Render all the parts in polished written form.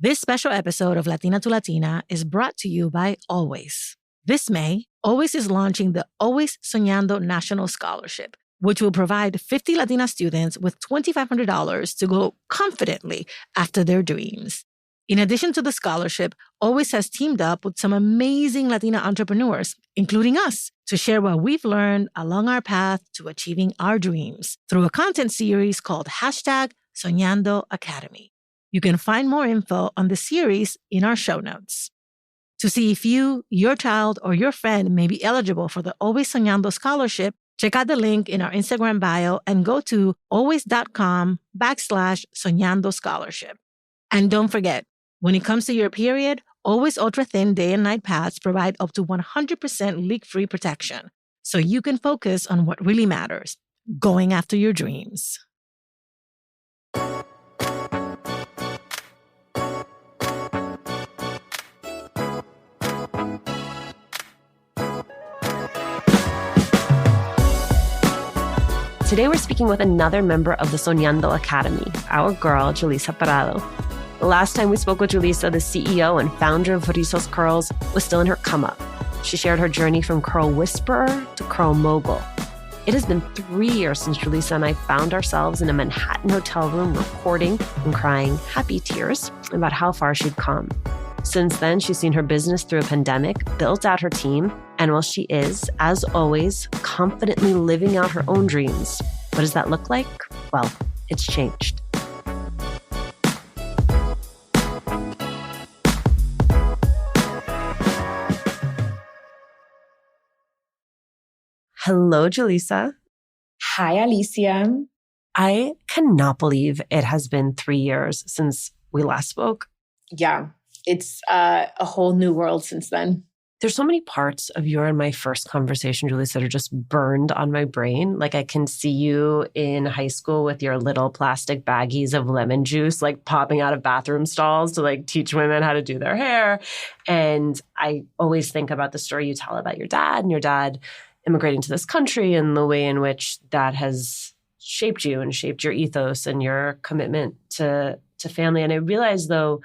This special episode of Latina to Latina is brought to you by Always. This May, Always is launching the Always Soñando National Scholarship, which will provide 50 Latina students with $2,500 to go confidently after their dreams. In addition to the scholarship, Always has teamed up with some amazing Latina entrepreneurs, including us, to share what we've learned along our path to achieving our dreams through a content series called #Soñando Academy. You can find more info on the series in our show notes. To see if you, your child, or your friend may be eligible for the Always Soñando Scholarship, check out the link in our Instagram bio and go to always.com/Soñando Scholarship. And don't forget, when it comes to your period, Always Ultra Thin Day and Night Pads provide up to 100% leak-free protection, so you can focus on what really matters, going after your dreams. Today we're speaking with another member of the Soñando Academy, our girl, Julissa Prado. The last time we spoke with Julissa, the CEO and founder of Rizos Curls, was still in her come-up. She shared her journey from curl whisperer to curl mogul. It has been 3 years since Julissa and I found ourselves in a Manhattan hotel room recording and crying happy tears about how far she'd come. Since then, she's seen her business through a pandemic, built out her team, and while she is, as always, confidently living out her own dreams, what does that look like? Well, it's changed. Hello, Julissa. Hi, Alicia. I cannot believe it has been 3 years since we last spoke. Yeah, it's a whole new world since then. There's so many parts of your and my first conversation, Julissa, that are just burned on my brain. Like I can see you in high school with your little plastic baggies of lemon juice, like popping out of bathroom stalls to like teach women how to do their hair. And I always think about the story you tell about your dad and your dad immigrating to this country and the way in which that has shaped you and shaped your ethos and your commitment to family. And I realized, though,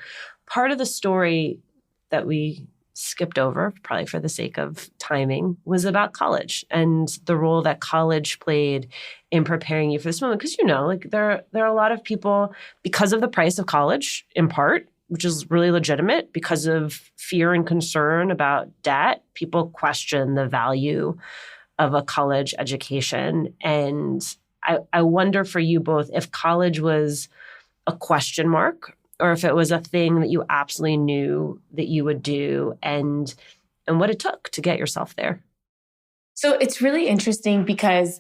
part of the story that we skipped over, probably for the sake of timing, was about college and the role that college played in preparing you for this moment. Because, like there are a lot of people, because of the price of college, in part, which is really legitimate, because of fear and concern about debt, people question the value of a college education. And I wonder for you both if college was a question mark or if it was a thing that you absolutely knew that you would do and what it took to get yourself there. So it's really interesting because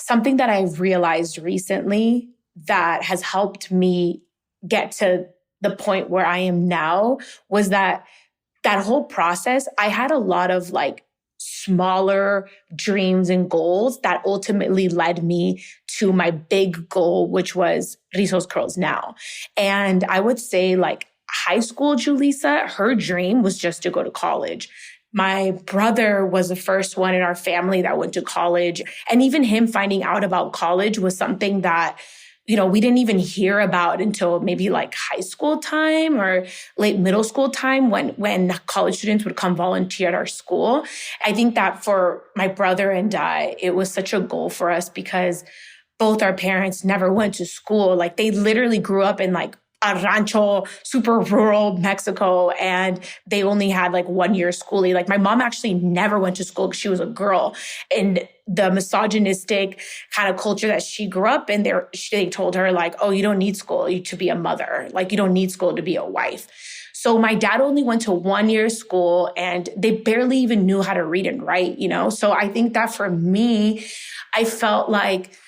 something that I've realized recently that has helped me get to the point where I am now was that whole process, I had a lot of like smaller dreams and goals that ultimately led me to my big goal, which was Rizos Curls now. And I would say like high school Julissa, her dream was just to go to college. My brother was the first one in our family that went to college. And even him finding out about college was something that we didn't even hear about until maybe like high school time or late middle school time when college students would come volunteer at our school. I think that for my brother and I, it was such a goal for us because both our parents never went to school. Like they literally grew up in like a rancho, super rural Mexico, and they only had like 1 year schooling. Like my mom actually never went to school because she was a girl. And the misogynistic kind of culture that she grew up in, they told her like, oh, you don't need school to be a mother. Like you don't need school to be a wife. So my dad only went to 1 year school and they barely even knew how to read and write, So I think that for me, I felt like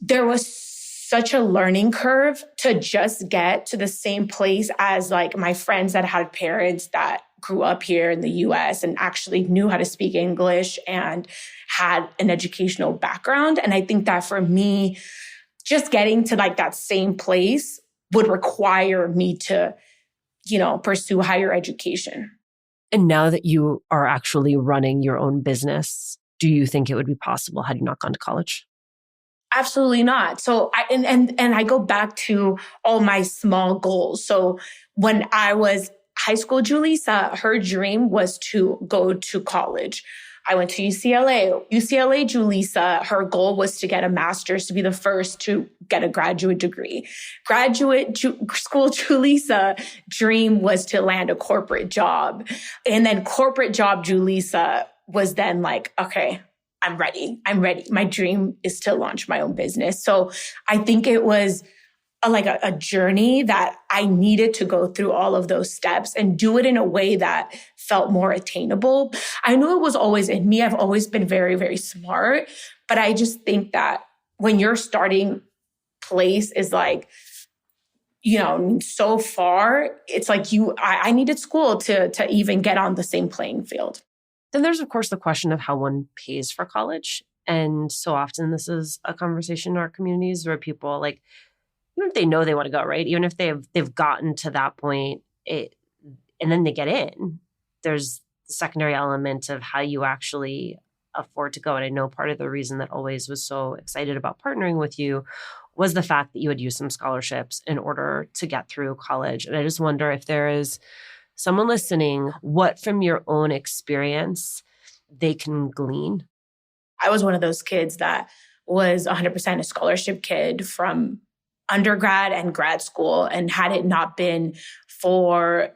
there was such a learning curve to just get to the same place as like my friends that had parents that grew up here in the US and actually knew how to speak English and had an educational background. And I think that for me, just getting to like that same place would require me to, pursue higher education. And now that you are actually running your own business, do you think it would be possible had you not gone to college? Absolutely not. So and I go back to all my small goals. So when I was high school Julissa, her dream was to go to college. I went to UCLA. UCLA Julissa, her goal was to get a master's, to be the first to get a graduate degree. School Julissa dream was to land a corporate job. And then corporate job Julissa was then like, okay, I'm ready. My dream is to launch my own business. So I think it was a journey that I needed to go through all of those steps and do it in a way that felt more attainable. I knew it was always in me. I've always been very, very smart, but I just think that when your starting place is like, so far, it's like I needed school to even get on the same playing field. Then there's, of course, the question of how one pays for college. And so often this is a conversation in our communities where people even if they know they want to go, right? Even if they've gotten to that point, and then they get in, there's the secondary element of how you actually afford to go. And I know part of the reason that Always was so excited about partnering with you was the fact that you had used some scholarships in order to get through college. And I just wonder if there is someone listening, what from your own experience they can glean. I was one of those kids that was 100% a scholarship kid from undergrad and grad school. And had it not been for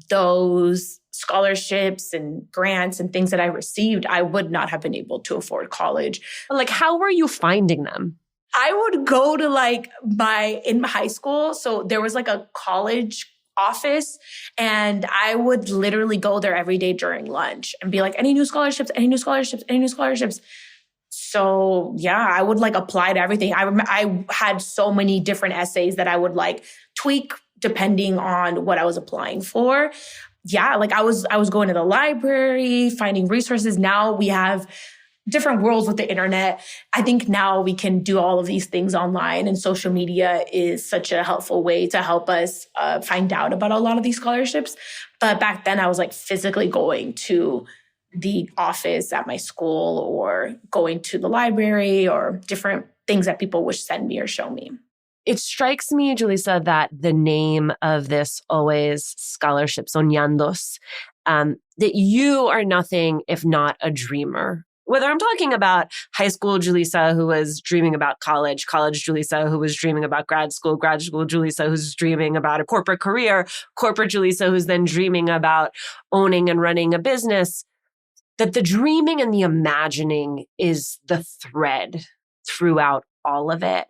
those scholarships and grants and things that I received, I would not have been able to afford college. How were you finding them? I would go to in high school. So there was a college office, and I would literally go there every day during lunch and be like, any new scholarships, any new scholarships, any new scholarships. So yeah, I would apply to everything. I had so many different essays that I would tweak depending on what I was applying for. Yeah, I was going to the library, finding resources. Now we have different worlds with the internet. I think now we can do all of these things online, and social media is such a helpful way to help us find out about a lot of these scholarships. But back then I was physically going to the office at my school or going to the library or different things that people would send me or show me. It strikes me, Julissa, that the name of this Always scholarship, Soñandos, that you are nothing if not a dreamer. Whether I'm talking about high school Julissa who was dreaming about college Julissa who was dreaming about grad school Julissa who's dreaming about a corporate career, corporate Julissa who's then dreaming about owning and running a business, that the dreaming and the imagining is the thread throughout all of it.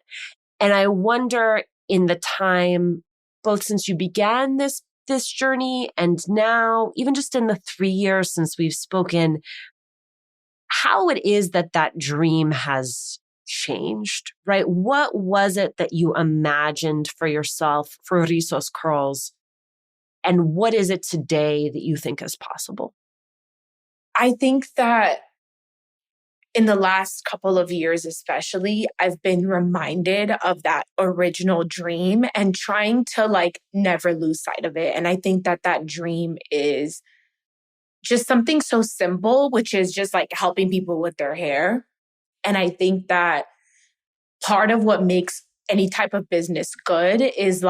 And I wonder, in the time, both since you began this journey and now, even just in the 3 years since we've spoken, how it is that dream has changed, right? What was it that you imagined for yourself for Rizos Curls? And what is it today that you think is possible? I think that in the last couple of years, especially, I've been reminded of that original dream and trying to never lose sight of it. And I think that dream is just something so simple, which is just helping people with their hair. And I think that part of what makes any type of business good is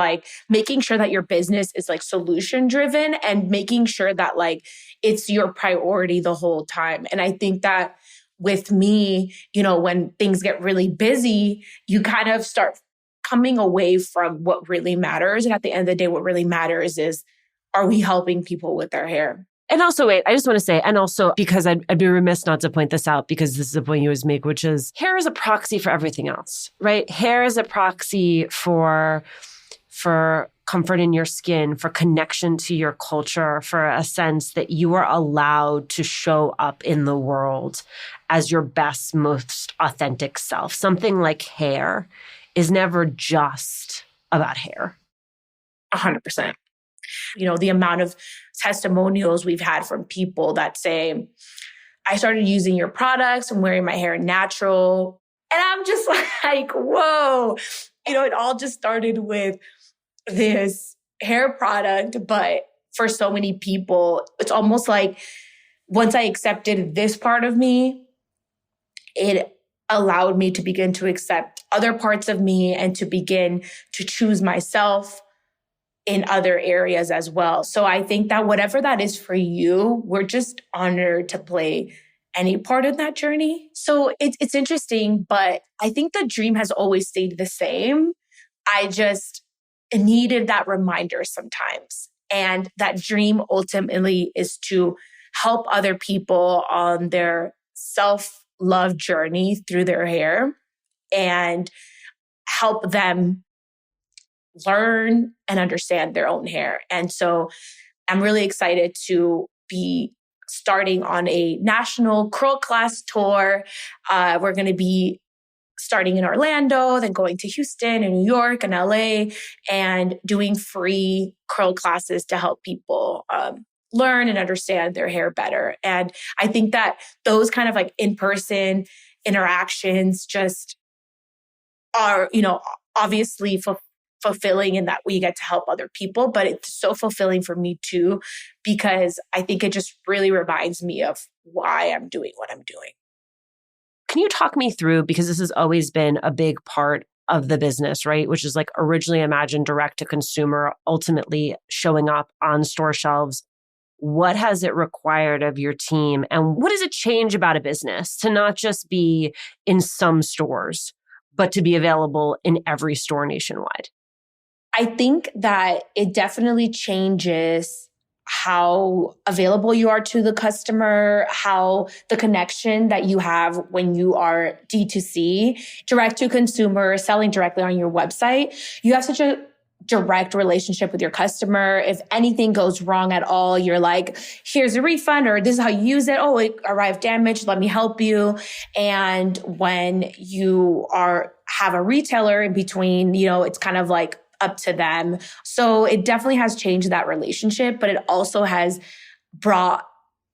making sure that your business is solution driven and making sure that it's your priority the whole time. And I think that with me, when things get really busy, you kind of start coming away from what really matters. And at the end of the day, what really matters is, are we helping people with their hair? And also, wait, I just want to say, and also because I'd be remiss not to point this out, because this is a point you always make, which is hair is a proxy for everything else, right? Hair is a proxy for comfort in your skin, for connection to your culture, for a sense that you are allowed to show up in the world as your best, most authentic self. Something like hair is never just about hair. 100%. The amount of testimonials we've had from people that say, I started using your products and wearing my hair natural. And I'm just whoa. It all just started with this hair product. But for so many people, it's almost once I accepted this part of me, it allowed me to begin to accept other parts of me and to begin to choose myself in other areas as well. So I think that whatever that is for you, we're just honored to play any part in that journey. So it's interesting, but I think the dream has always stayed the same. I just needed that reminder sometimes. And that dream ultimately is to help other people on their self-love journey through their hair and help them learn and understand their own hair. And so I'm really excited to be starting on a national curl class tour. We're going to be starting in Orlando, then going to Houston and New York and LA, and doing free curl classes to help people learn and understand their hair better. And I think that those kind of like in-person interactions just are, obviously fulfilling in that we get to help other people, but it's so fulfilling for me too, because I think it just really reminds me of why I'm doing what I'm doing. Can you talk me through, because this has always been a big part of the business, right? Which is like originally imagined direct to consumer, ultimately showing up on store shelves. What has it required of your team? And what does it change about a business to not just be in some stores, but to be available in every store nationwide? I think that it definitely changes how available you are to the customer, how the connection that you have when you are D2C, direct to consumer, selling directly on your website. You have such a direct relationship with your customer. If anything goes wrong at all, you're like, here's a refund, or this is how you use it. Oh, it arrived damaged. Let me help you. And when you have a retailer in between, it's kind of like up to them. So it definitely has changed that relationship, but it also has brought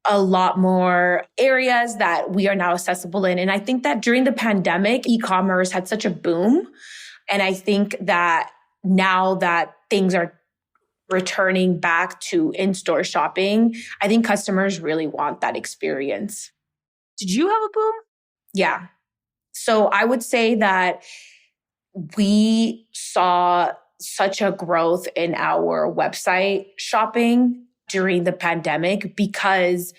a lot more areas that we are now accessible in. And I think that during the pandemic, e-commerce had such a boom. And I think that now that things are returning back to in-store shopping, I think customers really want that experience. Did you have a boom? Yeah. So I would say that we saw such a growth in our website shopping during the pandemic because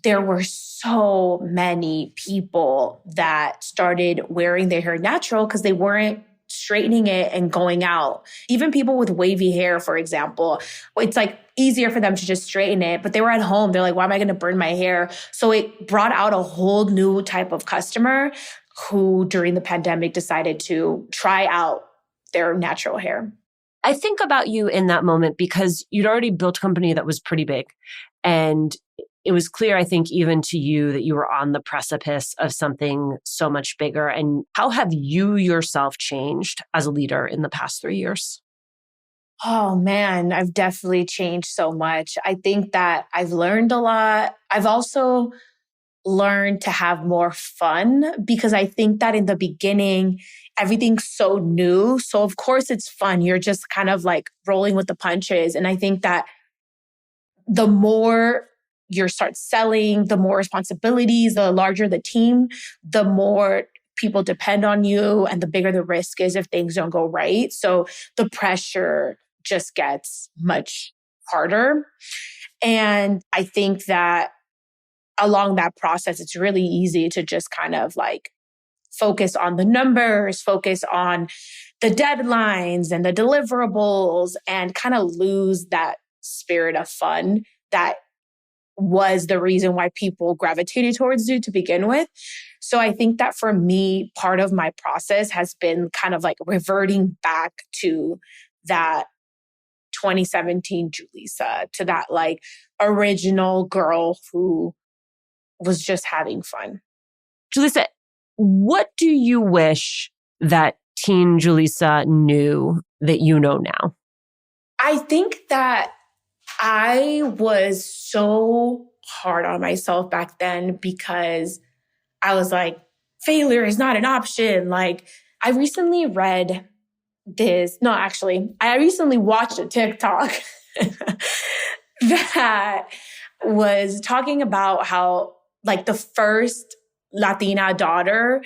there were so many people that started wearing their hair natural because they weren't straightening it and going out. Even people with wavy hair, for example, it's like easier for them to just straighten it, but they were at home. They're like, why am I going to burn my hair? So it brought out a whole new type of customer who during the pandemic decided to try out their natural hair. I think about you in that moment because you'd already built a company that was pretty big. And it was clear, I think, even to you that you were on the precipice of something so much bigger. And how have you yourself changed as a leader in the past 3 years? Oh man, I've definitely changed so much. I think that I've learned a lot. I've also learned to have more fun because I think that in the beginning, everything's so new. So of course it's fun. You're just kind of like rolling with the punches. And I think that the more you start selling, the more responsibilities, the larger the team, the more people depend on you and the bigger the risk is if things don't go right. So the pressure just gets much harder. And I think that along that process, it's really easy to just kind of like focus on the numbers, focus on the deadlines and the deliverables, and kind of lose that spirit of fun that was the reason why people gravitated towards you to begin with. So I think that for me, part of my process has been kind of like reverting back to that 2017 Julissa, to that like original girl who was just having fun. Julissa, what do you wish that teen Julissa knew that you know now? I think that I was so hard on myself back then because I was like, failure is not an option. Like, I recently read this. No, actually, I recently watched a TikTok that was talking about how like the first Latina daughter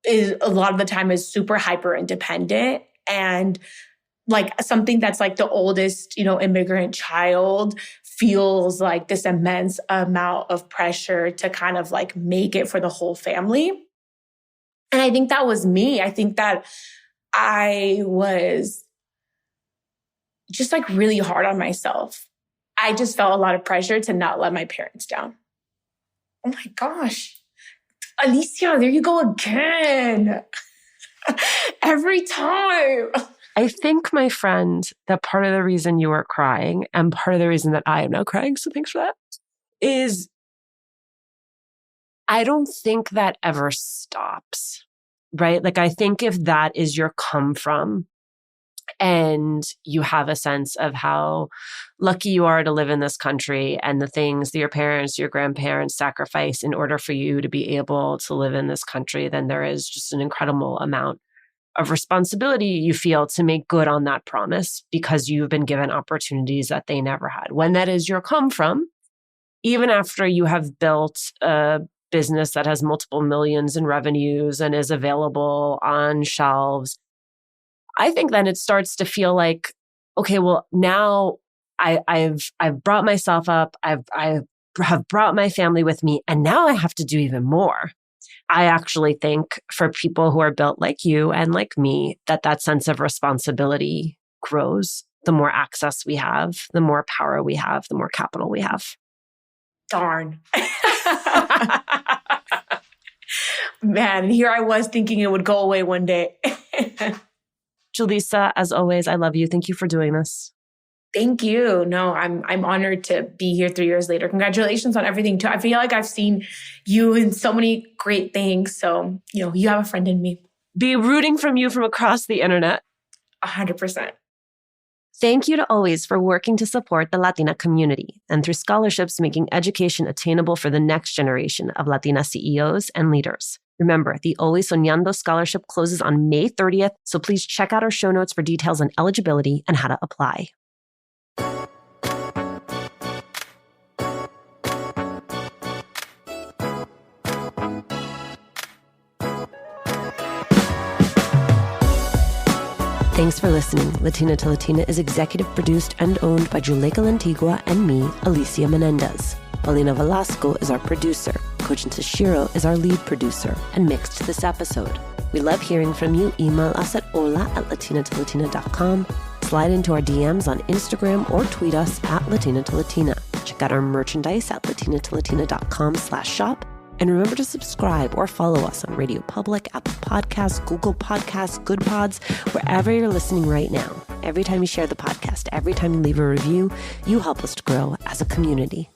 is a lot of the time is super hyper independent, and like something that's like the oldest, immigrant child feels like this immense amount of pressure to kind of like make it for the whole family. And I think that was me. I think that I was just like really hard on myself. I just felt a lot of pressure to not let my parents down. Oh my gosh. Alicia, there you go again. Every time. I think, my friend, that part of the reason you are crying and part of the reason that I am now crying, so thanks for that, is I don't think that ever stops, right? Like, I think if that is your come from and you have a sense of how lucky you are to live in this country and the things that your parents, your grandparents sacrifice in order for you to be able to live in this country, then there is just an incredible amount of responsibility you feel to make good on that promise because you've been given opportunities that they never had. When that is your come from, even after you have built a business that has multiple millions in revenues and is available on shelves, I think then it starts to feel like, okay, well, now I've brought myself up, I have brought my family with me, and now I have to do even more. I actually think for people who are built like you and like me, that sense of responsibility grows. The more access we have, the more power we have, the more capital we have. Darn. Man, here I was thinking it would go away one day. Julissa, as always, I love you. Thank you for doing this. Thank you. No, I'm honored to be here 3 years later. Congratulations on everything too. I feel like I've seen you in so many great things. So, you have a friend in me. Be rooting from you from across the internet. 100%. Thank you to Always for working to support the Latina community and through scholarships making education attainable for the next generation of Latina CEOs and leaders. Remember, the Always Soñando Scholarship closes on May 30th, so please check out our show notes for details on eligibility and how to apply. Thanks for listening. Latina to Latina is executive produced and owned by Julissa Lantigua and me, Alicia Menendez. Paulina Velasco is our producer. Kojin Tashiro is our lead producer and mixed this episode. We love hearing from you. Email us at hola@latinatolatina.com. Slide into our DMs on Instagram or tweet us at latinatolatina. Check out our merchandise at latinatolatina.com/shop. And remember to subscribe or follow us on Radio Public, Apple Podcasts, Google Podcasts, Good Pods, wherever you're listening right now. Every time you share the podcast, every time you leave a review, you help us to grow as a community.